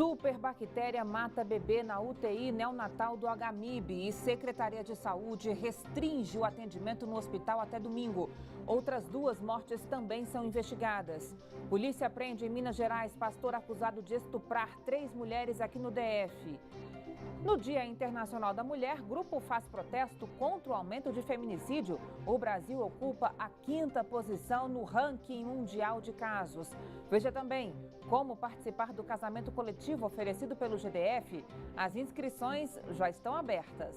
Superbactéria mata bebê na UTI neonatal do HMIB e Secretaria de Saúde restringe o atendimento no hospital até domingo. Outras 2 mortes também são investigadas. Polícia prende em Minas Gerais pastor acusado de estuprar 3 mulheres aqui no DF. No Dia Internacional da Mulher, grupo faz protesto contra o aumento de feminicídio. O Brasil ocupa a 5ª posição no ranking mundial de casos. Veja também como participar do casamento coletivo oferecido pelo GDF. As inscrições já estão abertas.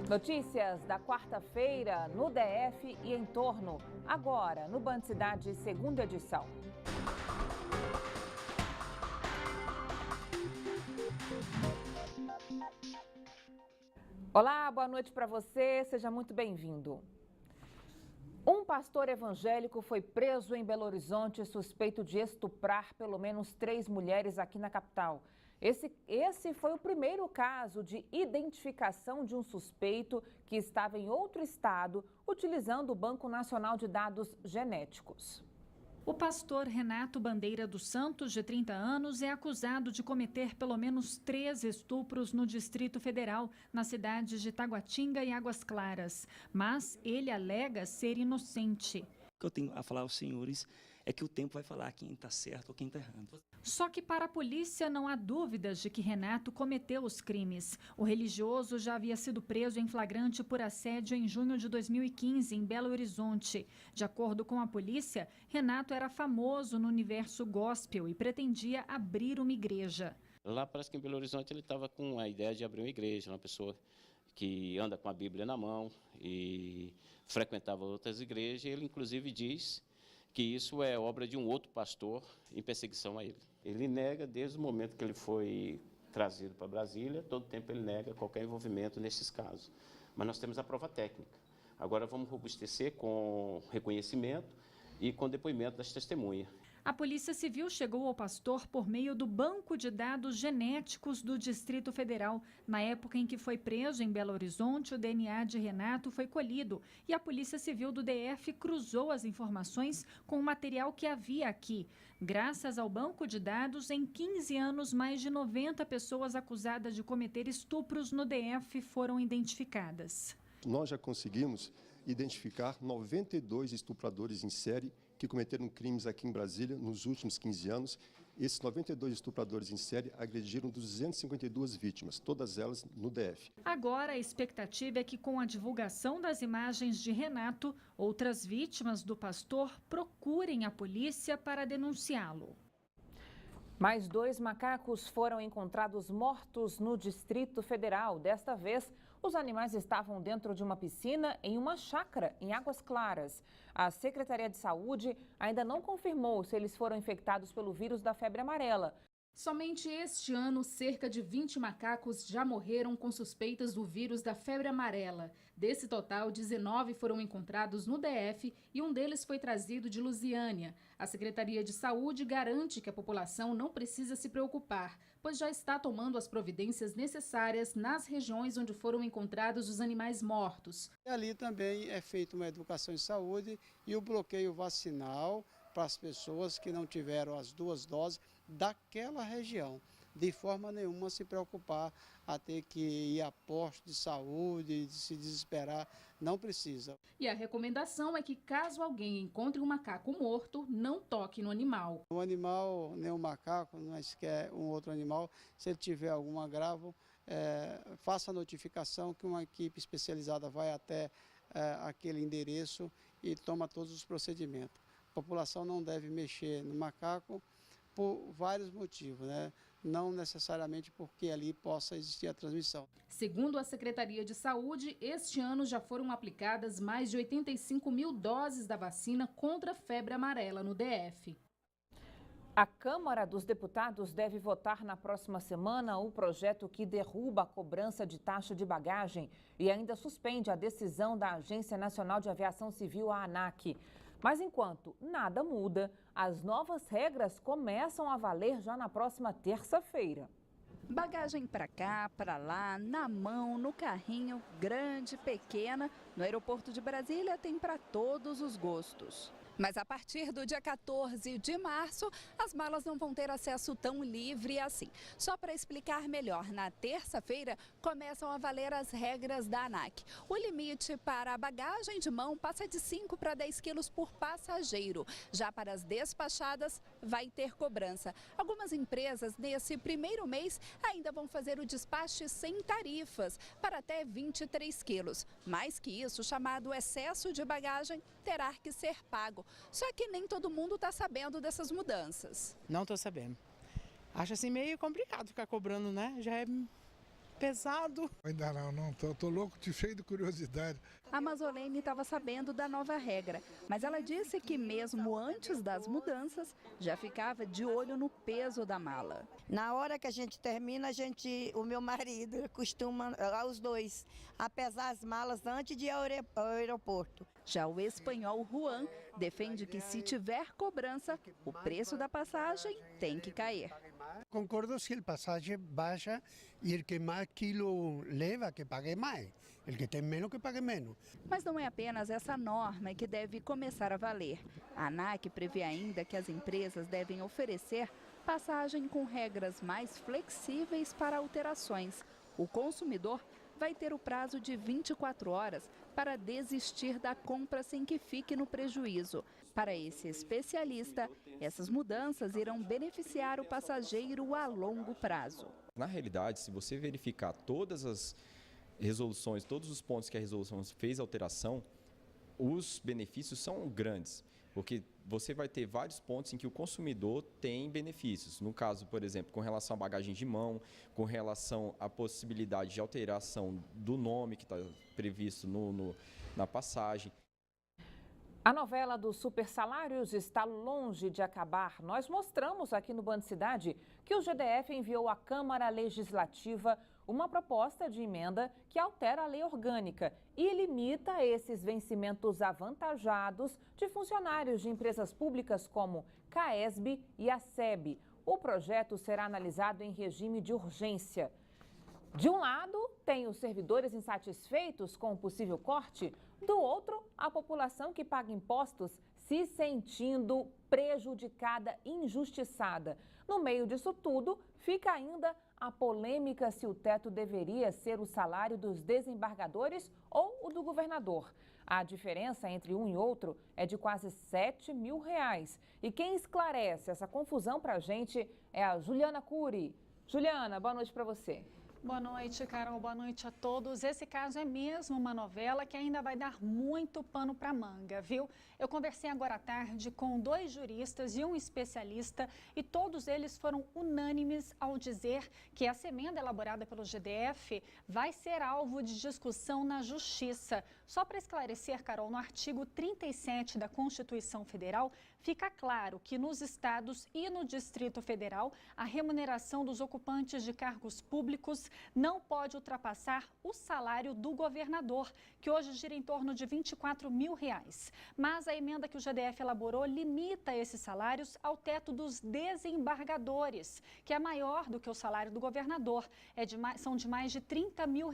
Notícias da quarta-feira no DF e em torno, agora no Band Cidade, 2ª edição. Olá, boa noite para você, seja muito bem-vindo. Um pastor evangélico foi preso em Belo Horizonte suspeito de estuprar pelo menos 3 mulheres aqui na capital. Esse foi o primeiro caso de identificação de um suspeito que estava em outro estado utilizando o Banco Nacional de Dados Genéticos. O pastor Renato Bandeira dos Santos, de 30 anos, é acusado de cometer pelo menos 3 estupros no Distrito Federal, nas cidades de Taguatinga e Águas Claras. Mas ele alega ser inocente. O que eu tenho a falar aos senhores é que o tempo vai falar quem está certo ou quem está errado. Só que para a polícia não há dúvidas de que Renato cometeu os crimes. O religioso já havia sido preso em flagrante por assédio em junho de 2015, em Belo Horizonte. De acordo com a polícia, Renato era famoso no universo gospel e pretendia abrir uma igreja. Lá parece que em Belo Horizonte ele estava com a ideia de abrir uma igreja, uma pessoa que anda com a Bíblia na mão e frequentava outras igrejas. Ele inclusive diz que isso é obra de um outro pastor em perseguição a ele. Ele nega desde o momento que ele foi trazido para Brasília, todo tempo ele nega qualquer envolvimento nesses casos. Mas nós temos a prova técnica. Agora vamos robustecer com reconhecimento e com depoimento das testemunhas. A Polícia Civil chegou ao pastor por meio do Banco de Dados Genéticos do Distrito Federal. Na época em que foi preso em Belo Horizonte, o DNA de Renato foi colhido e a Polícia Civil do DF cruzou as informações com o material que havia aqui. Graças ao banco de dados, em 15 anos, mais de 90 pessoas acusadas de cometer estupros no DF foram identificadas. Nós já conseguimos identificar 92 estupradores em série que cometeram crimes aqui em Brasília nos últimos 15 anos. Esses 92 estupradores em série agrediram 252 vítimas, todas elas no DF. Agora a expectativa é que com a divulgação das imagens de Renato, outras vítimas do pastor procurem a polícia para denunciá-lo. Mais 2 macacos foram encontrados mortos no Distrito Federal. Desta vez, os animais estavam dentro de uma piscina em uma chácara em Águas Claras. A Secretaria de Saúde ainda não confirmou se eles foram infectados pelo vírus da febre amarela. Somente este ano, cerca de 20 macacos já morreram com suspeitas do vírus da febre amarela. Desse total, 19 foram encontrados no DF e um deles foi trazido de Lusiânia. A Secretaria de Saúde garante que a população não precisa se preocupar, pois já está tomando as providências necessárias nas regiões onde foram encontrados os animais mortos. Ali também é feita uma educação em saúde e o bloqueio vacinal para as pessoas que não tiveram as 2 doses daquela região. De forma nenhuma se preocupar a ter que ir a posto de saúde, de se desesperar, não precisa. E a recomendação é que caso alguém encontre um macaco morto, não toque no animal. O animal, nem o macaco, mas quer um outro animal, se ele tiver algum agravo, faça a notificação que uma equipe especializada vai até aquele endereço e toma todos os procedimentos. A população não deve mexer no macaco por vários motivos, né? Não necessariamente porque ali possa existir a transmissão. Segundo a Secretaria de Saúde, este ano já foram aplicadas mais de 85 mil doses da vacina contra a febre amarela no DF. A Câmara dos Deputados deve votar na próxima semana o projeto que derruba a cobrança de taxa de bagagem e ainda suspende a decisão da Agência Nacional de Aviação Civil, a ANAC. Mas enquanto nada muda, as novas regras começam a valer já na próxima terça-feira. Bagagem para cá, para lá, na mão, no carrinho, grande, pequena, No aeroporto de Brasília tem para todos os gostos. Mas a partir do dia 14 de março, as malas não vão ter acesso tão livre assim. Só para explicar melhor, na terça-feira começam a valer as regras da ANAC. O limite para a bagagem de mão passa de 5 para 10 quilos por passageiro. Já para as despachadas, vai ter cobrança. Algumas empresas, nesse primeiro mês, ainda vão fazer o despache sem tarifas, para até 23 quilos. Mais que isso, o chamado excesso de bagagem terá que ser pago. Só que nem todo mundo está sabendo dessas mudanças. Não estou sabendo. Acho assim meio complicado ficar cobrando, né? Já é pesado. Ainda não. Tô louco, cheio de curiosidade. A Mazolene estava sabendo da nova regra, mas ela disse que mesmo antes das mudanças, já ficava de olho no peso da mala. Na hora que a gente termina, o meu marido costuma, os dois, a pesar as malas antes de ir ao aeroporto. Já o espanhol Juan defende que se tiver cobrança, o preço da passagem tem que cair. Concordo se a passagem baixa e o que mais quilo leva que pague mais. O que tem menos que pague menos. Mas não é apenas essa norma que deve começar a valer. A ANAC prevê ainda que as empresas devem oferecer passagem com regras mais flexíveis para alterações. O consumidor vai ter o prazo de 24 horas para desistir da compra sem que fique no prejuízo. Para esse especialista, essas mudanças irão beneficiar o passageiro a longo prazo. Na realidade, se você verificar todas as resoluções, todos os pontos que a resolução fez alteração, os benefícios são grandes, porque você vai ter vários pontos em que o consumidor tem benefícios. No caso, por exemplo, com relação à bagagem de mão, com relação à possibilidade de alteração do nome que está previsto na passagem. A novela dos supersalários está longe de acabar. Nós mostramos aqui no Band Cidade que o GDF enviou à Câmara Legislativa uma proposta de emenda que altera a lei orgânica e limita esses vencimentos avantajados de funcionários de empresas públicas como CAESB e a SEB. O projeto será analisado em regime de urgência. De um lado, tem os servidores insatisfeitos com o possível corte. Do outro, a população que paga impostos se sentindo prejudicada, injustiçada. No meio disso tudo, fica ainda a polêmica se o teto deveria ser o salário dos desembargadores ou o do governador. A diferença entre um e outro é de quase R$7 mil. E quem esclarece essa confusão para a gente é a Juliana Cury. Juliana, boa noite para você. Boa noite, Carol. Boa noite a todos. Esse caso é mesmo uma novela que ainda vai dar muito pano para manga, viu? Eu conversei agora à tarde com 2 juristas e um especialista e todos eles foram unânimes ao dizer que essa emenda elaborada pelo GDF vai ser alvo de discussão na Justiça. Só para esclarecer, Carol, no artigo 37 da Constituição Federal, fica claro que nos estados e no Distrito Federal, a remuneração dos ocupantes de cargos públicos não pode ultrapassar o salário do governador, que hoje gira em torno de R$24 mil. Mas a emenda que o GDF elaborou limita esses salários ao teto dos desembargadores, que é maior do que o salário do governador, são de mais de R$30 mil.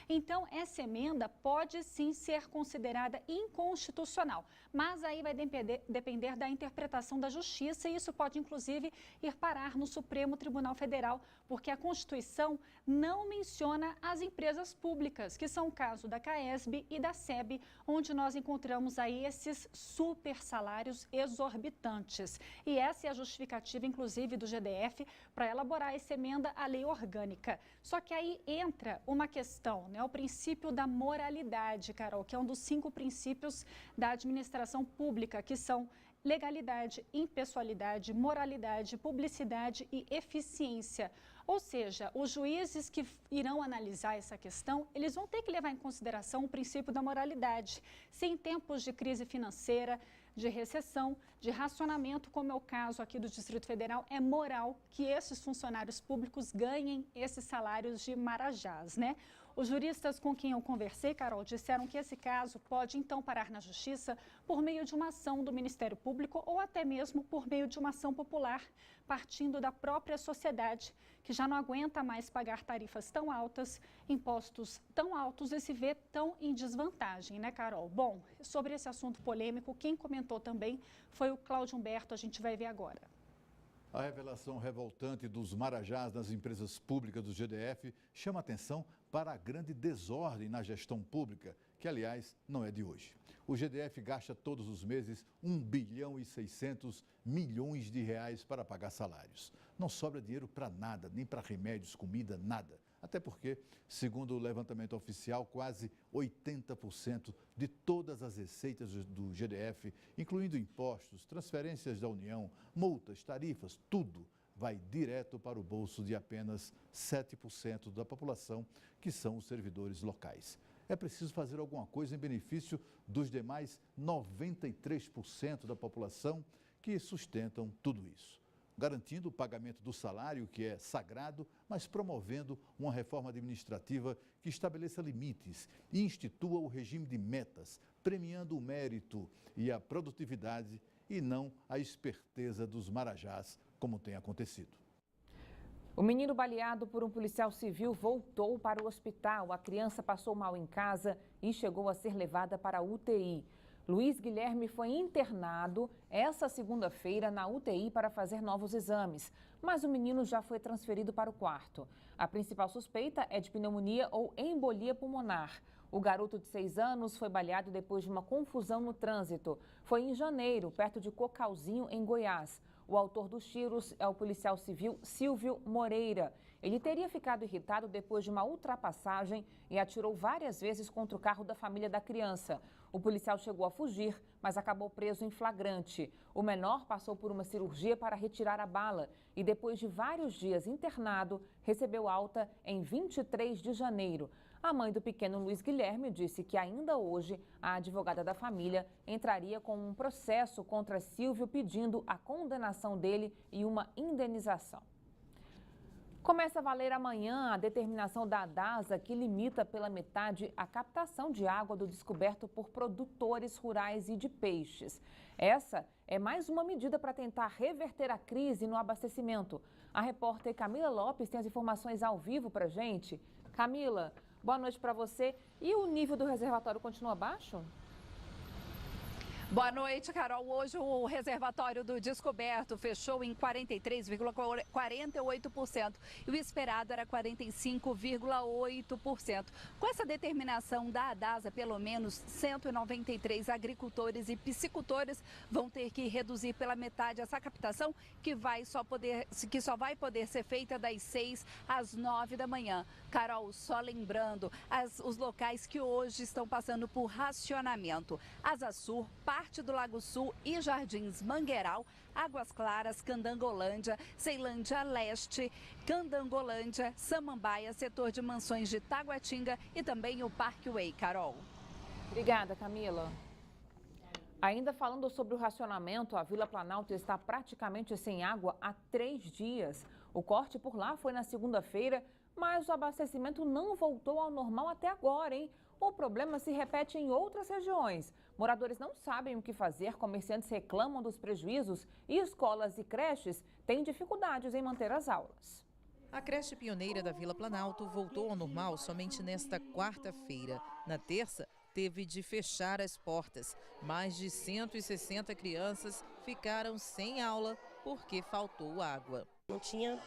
Então, essa emenda pode sim ser considerada inconstitucional, mas aí vai depender da interpretação da Justiça e isso pode, inclusive, ir parar no Supremo Tribunal Federal, porque a Constituição não menciona as empresas públicas, que são o caso da CAESB e da SEB, onde nós encontramos aí esses super salários exorbitantes. E essa é a justificativa, inclusive, do GDF para elaborar essa emenda à lei orgânica. Só que aí entra uma questão, né? O princípio da moralidade, Carol, que é um dos 5 princípios da administração pública, que são legalidade, impessoalidade, moralidade, publicidade e eficiência. Ou seja, os juízes que irão analisar essa questão, eles vão ter que levar em consideração o princípio da moralidade. Se em tempos de crise financeira, de recessão, de racionamento, como é o caso aqui do Distrito Federal, é moral que esses funcionários públicos ganhem esses salários de marajás, né? Os juristas com quem eu conversei, Carol, disseram que esse caso pode então parar na justiça por meio de uma ação do Ministério Público ou até mesmo por meio de uma ação popular, partindo da própria sociedade, que já não aguenta mais pagar tarifas tão altas, impostos tão altos e se vê tão em desvantagem, né, Carol? Bom, sobre esse assunto polêmico, quem comentou também foi o Cláudio Humberto, a gente vai ver agora. A revelação revoltante dos marajás nas empresas públicas do GDF chama atenção para a grande desordem na gestão pública, que, aliás, não é de hoje. O GDF gasta todos os meses 1 bilhão e 600 milhões de reais para pagar salários. Não sobra dinheiro para nada, nem para remédios, comida, nada. Até porque, segundo o levantamento oficial, quase 80% de todas as receitas do GDF, incluindo impostos, transferências da União, multas, tarifas, tudo vai direto para o bolso de apenas 7% da população, que são os servidores locais. É preciso fazer alguma coisa em benefício dos demais 93% da população que sustentam tudo isso, garantindo o pagamento do salário, que é sagrado, mas promovendo uma reforma administrativa que estabeleça limites e institua o regime de metas, premiando o mérito e a produtividade e não a esperteza dos marajás, como tem acontecido. O menino baleado por um policial civil voltou para o hospital. A criança passou mal em casa e chegou a ser levada para a UTI. Luiz Guilherme foi internado essa segunda-feira na UTI para fazer novos exames, mas o menino já foi transferido para o quarto. A principal suspeita é de pneumonia ou embolia pulmonar. O garoto de 6 anos foi baleado depois de uma confusão no trânsito. Foi em janeiro, perto de Cocalzinho, em Goiás. O autor dos tiros é o policial civil Silvio Moreira. Ele teria ficado irritado depois de uma ultrapassagem e atirou várias vezes contra o carro da família da criança. O policial chegou a fugir, mas acabou preso em flagrante. O menor passou por uma cirurgia para retirar a bala e, depois de vários dias internado, recebeu alta em 23 de janeiro. A mãe do pequeno Luiz Guilherme disse que ainda hoje a advogada da família entraria com um processo contra Silvio pedindo a condenação dele e uma indenização. Começa a valer amanhã a determinação da ADASA que limita pela metade a captação de água do descoberto por produtores rurais e de peixes. Essa é mais uma medida para tentar reverter a crise no abastecimento. A repórter Camila Lopes tem as informações ao vivo para a gente. Camila, boa noite para você. E o nível do reservatório continua baixo? Boa noite, Carol. Hoje o reservatório do Descoberto fechou em 43,48% e o esperado era 45,8%. Com essa determinação da ADASA, pelo menos 193 agricultores e piscicultores vão ter que reduzir pela metade essa captação, que só vai poder ser feita das 6 às 9 da manhã. Carol, só lembrando, os locais que hoje estão passando por racionamento: Asa Sul, parte do Lago Sul e Jardins Mangueiral, Águas Claras, Candangolândia, Ceilândia Leste, Candangolândia, Samambaia, setor de mansões de Taguatinga e também o Parkway. Carol. Obrigada, Camila. Ainda falando sobre o racionamento, a Vila Planalto está praticamente sem água há 3 dias. O corte por lá foi na segunda-feira, mas o abastecimento não voltou ao normal até agora, hein? O problema se repete em outras regiões. Moradores não sabem o que fazer, comerciantes reclamam dos prejuízos e escolas e creches têm dificuldades em manter as aulas. A creche pioneira da Vila Planalto voltou ao normal somente nesta quarta-feira. Na terça, teve de fechar as portas. Mais de 160 crianças ficaram sem aula porque faltou água. Não tinha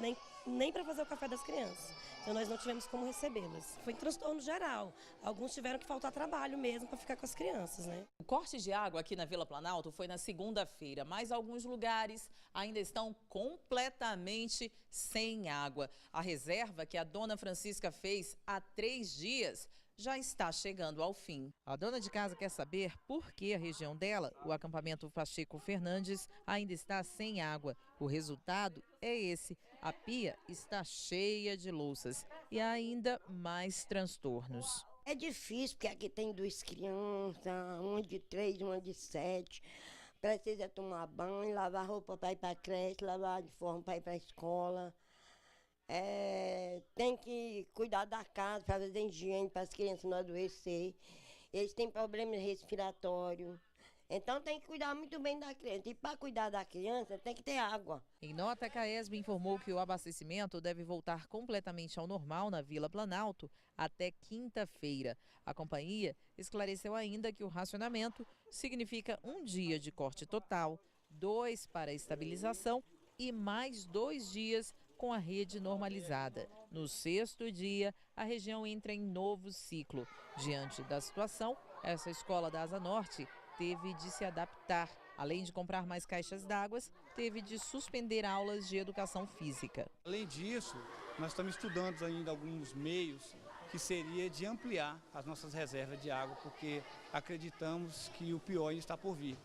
nem para fazer o café das crianças, então nós não tivemos como recebê-las. Foi um transtorno geral, alguns tiveram que faltar trabalho mesmo para ficar com as crianças, né? O corte de água aqui na Vila Planalto foi na segunda-feira, mas alguns lugares ainda estão completamente sem água. A reserva que a dona Francisca fez há 3 dias já está chegando ao fim. A dona de casa quer saber por que a região dela, o acampamento Pacheco Fernandes, ainda está sem água. O resultado é esse: a pia está cheia de louças e há ainda mais transtornos. É difícil, porque aqui tem 2 crianças, uma de 3, uma de 7. Precisa tomar banho, lavar roupa para ir para a creche, lavar uniforme para ir para a escola. Tem que cuidar da casa, fazer higiene para as crianças não adoecer. Eles têm problema respiratório. Então tem que cuidar muito bem da criança. E para cuidar da criança tem que ter água. Em nota, a CAESB informou que o abastecimento deve voltar completamente ao normal na Vila Planalto até quinta-feira. A companhia esclareceu ainda que o racionamento significa 1 dia de corte total, 2 para estabilização e mais 2 dias com a rede normalizada. No 6º dia, a região entra em novo ciclo. Diante da situação, essa escola da Asa Norte teve de se adaptar. Além de comprar mais caixas d'água, teve de suspender aulas de educação física. Além disso, nós estamos estudando ainda alguns meios que seria de ampliar as nossas reservas de água, porque acreditamos que o pior ainda está por vir.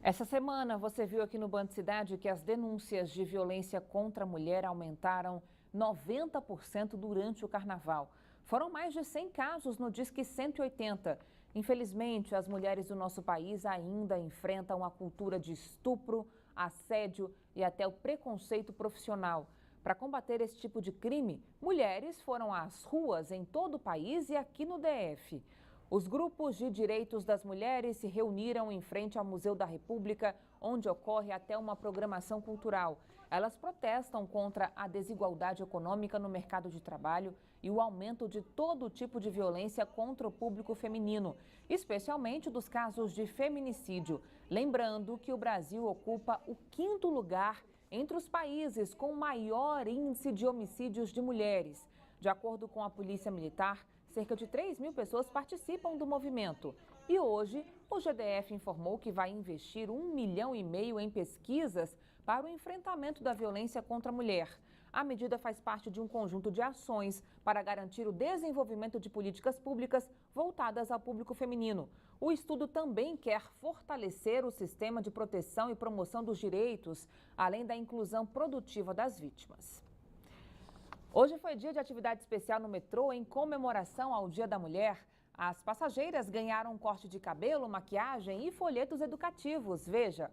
Essa semana você viu aqui no Band Cidade que as denúncias de violência contra a mulher aumentaram 90% durante o carnaval. Foram mais de 100 casos no Disque 180. Infelizmente, as mulheres do nosso país ainda enfrentam a cultura de estupro, assédio e até o preconceito profissional. Para combater esse tipo de crime, mulheres foram às ruas em todo o país e aqui no DF. Os grupos de direitos das mulheres se reuniram em frente ao Museu da República, onde ocorre até uma programação cultural. Elas protestam contra a desigualdade econômica no mercado de trabalho e o aumento de todo tipo de violência contra o público feminino, especialmente dos casos de feminicídio. Lembrando que o Brasil ocupa o 5º lugar entre os países com maior índice de homicídios de mulheres. De acordo com a Polícia Militar, cerca de 3.000 pessoas participam do movimento. E hoje, o GDF informou que vai investir R$1,5 milhão em pesquisas para o enfrentamento da violência contra a mulher. A medida faz parte de um conjunto de ações para garantir o desenvolvimento de políticas públicas voltadas ao público feminino. O estudo também quer fortalecer o sistema de proteção e promoção dos direitos, além da inclusão produtiva das vítimas. Hoje foi dia de atividade especial no metrô em comemoração ao Dia da Mulher. As passageiras ganharam um corte de cabelo, maquiagem e folhetos educativos. Veja.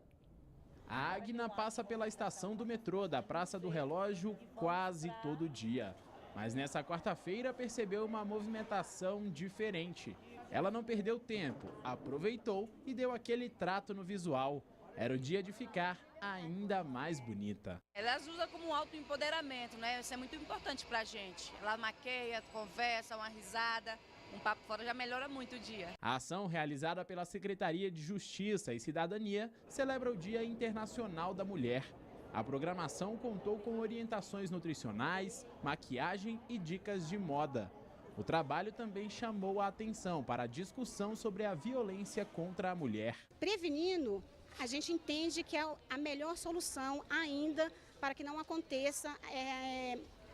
A Agna passa pela estação do metrô da Praça do Relógio quase todo dia. Mas nessa quarta-feira percebeu uma movimentação diferente. Ela não perdeu tempo, aproveitou e deu aquele trato no visual. Era o dia de ficar ainda mais bonita. Elas usam como um autoempoderamento, né? Isso é muito importante pra gente. Ela maqueia, conversa, uma risada, um papo fora já melhora muito o dia. A ação realizada pela Secretaria de Justiça e Cidadania celebra o Dia Internacional da Mulher. A programação contou com orientações nutricionais, maquiagem e dicas de moda. O trabalho também chamou a atenção para a discussão sobre a violência contra a mulher. Prevenindo, a gente entende que é a melhor solução ainda para que não aconteça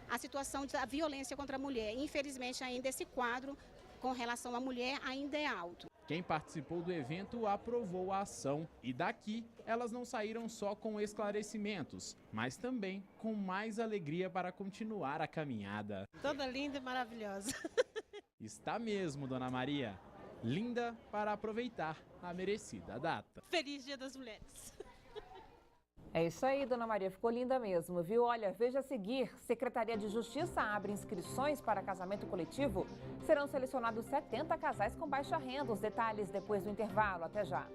a situação da violência contra a mulher. Infelizmente, ainda esse quadro com relação à mulher ainda é alto. Quem participou do evento aprovou a ação. E daqui, elas não saíram só com esclarecimentos, mas também com mais alegria para continuar a caminhada. Toda linda e maravilhosa. Está mesmo, Dona Maria. Linda para aproveitar a merecida data. Feliz Dia das Mulheres. É isso aí, Dona Maria, ficou linda mesmo, viu? Olha, veja a seguir, Secretaria de Justiça abre inscrições para casamento coletivo. Serão selecionados 70 casais com baixa renda. Os detalhes depois do intervalo. Até já.